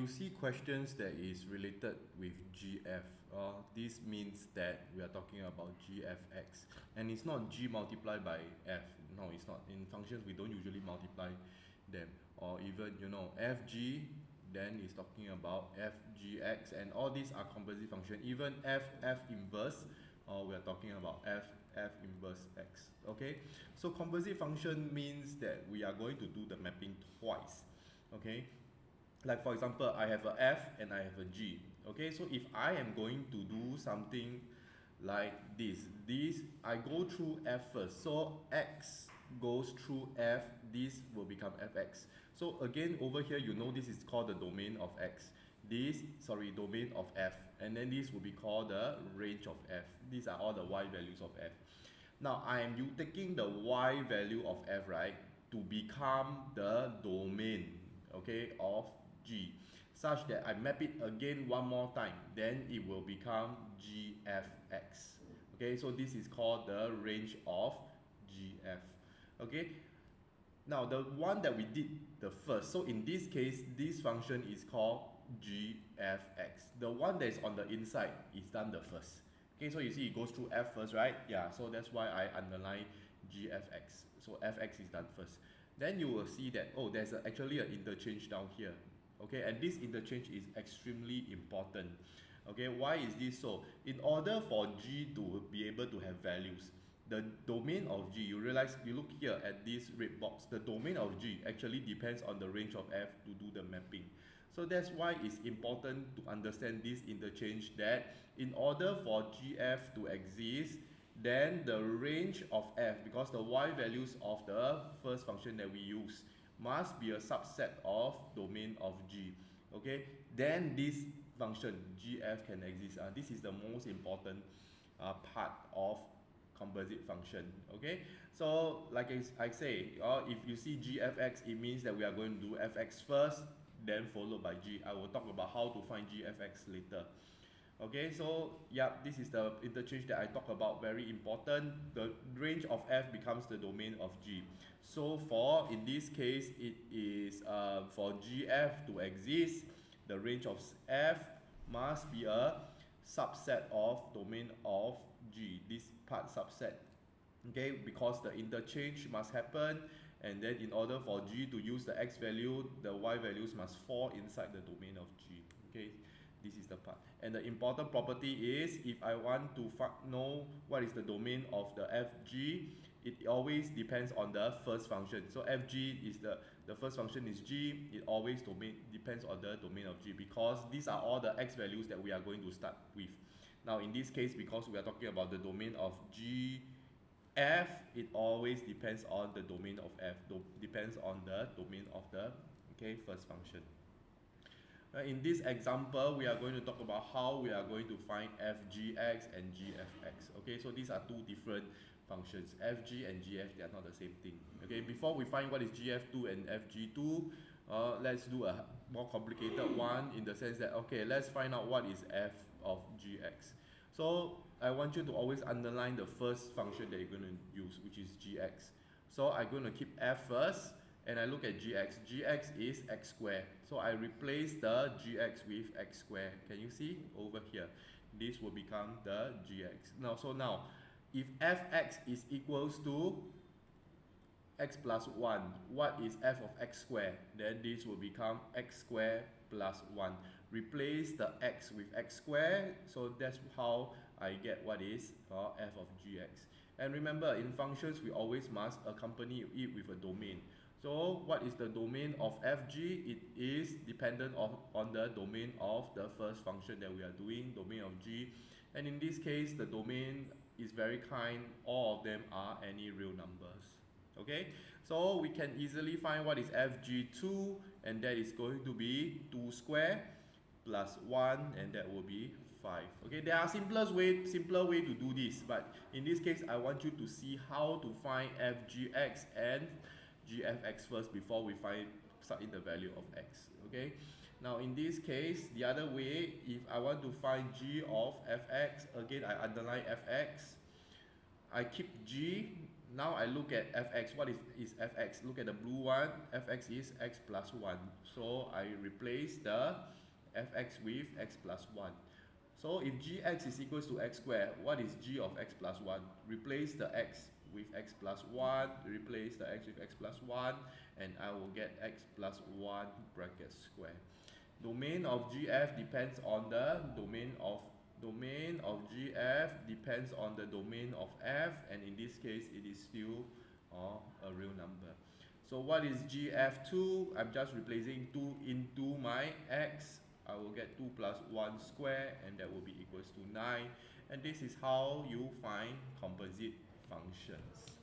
you see questions that is related with GF, this means that we are talking about GFX, and it's not G multiplied by F. No, it's not. In functions, we don't usually multiply them, or even FG, then it's talking about FGX, and all these are composite function. Even F inverse, we are talking about F inverse X. Okay, so composite function means that we are going to do the mapping twice. Okay, like for example, I have a F and I have a G. Okay, so if I am going to do something like this I go through F first, so X goes through F, this will become Fx. So again, over here, this is called the domain of X, domain of F, and then this will be called the range of F. These are all the Y values of F. Now I am taking the Y value of F, right, to become the domain, okay, of G, such that I map it again one more time, then it will become GFX. Okay, so this is called the range of GF. Okay, now the one that we did the first, so in this case, this function is called GFX. The one that is on the inside is done the first. Okay, so you see it goes through F first, right? Yeah, so that's why I underline GFX. So Fx is done first. Then you will see that, oh, there's actually an interchange down here. Okay, and this interchange is extremely important. Okay, why is this so? In order for G to be able to have values, the domain of G, you realize, you look here at this red box, the domain of G actually depends on the range of F to do the mapping. So that's why it's important to understand this interchange, that in order for GF to exist, then the range of F, because the Y values of the first function that we use must be a subset of domain of G. Okay, then this function GF can exist. This is the most important part of composite function. Okay, so like I say, if you see GFX, it means that we are going to do Fx first, then followed by G. I will talk about how to find GFX later. Okay, so yeah, this is the interchange that I talk about, very important. The range of F becomes the domain of G. So in this case, it is for GF to exist, the range of F must be a subset of domain of G, this part subset. Okay, because the interchange must happen, and then in order for G to use the X value, the Y values must fall inside the domain of G. Okay, this is the part. And the important property is, if I want to know what is the domain of the FG, it always depends on the first function. So FG is the first function is G, it always depends on the domain of G, because these are all the X values that we are going to start with. Now in this case, because we are talking about the domain of G, F, it always depends on the domain of F, depends on the domain of the first function. In this example, we are going to talk about how we are going to find FGX and GFX. Okay, so these are two different functions. FG and GF, they are not the same thing. Okay, before we find what is GF2 and FG2, let's do a more complicated one, in the sense that, okay, let's find out what is F of GX. So I want you to always underline the first function that you're going to use, which is GX. So I'm going to keep F first, and I look at GX. GX is X squared. So I replace the GX with X squared. Can you see over here? This will become the GX. Now, if Fx is equals to x plus 1, what is F of X squared? Then this will become X squared plus 1. Replace the X with X squared. So that's how I get what is F of GX. And remember, in functions, we always must accompany it with a domain. So what is the domain of Fg? It is dependent on the domain of the first function that we are doing, domain of G. And in this case, the domain is very kind. All of them are any real numbers. Okay, so we can easily find what is Fg2, and that is going to be 2 squared plus 1, and that will be 5. Okay, there are simpler way to do this, but in this case, I want you to see how to find Fgx and GFX first before we start in the value of X. Okay, now in this case, the other way, if I want to find G of Fx, again I underline Fx, I keep G. Now I look at fx. What is fx? Look at the blue one. Fx is x plus 1. So I replace the fx with x plus 1. So if gx is equals to x squared, what is g of x plus 1? Replace the x with x plus 1, replace the x with x plus 1, and I will get x plus 1 bracket square. Domain of gf depends on the domain of gf depends on the domain of f, and in this case it is still a real number. So what is gf2? I'm just replacing 2 into my x. I will get 2 plus 1 square, and that will be equals to 9. And this is how you find composite functions.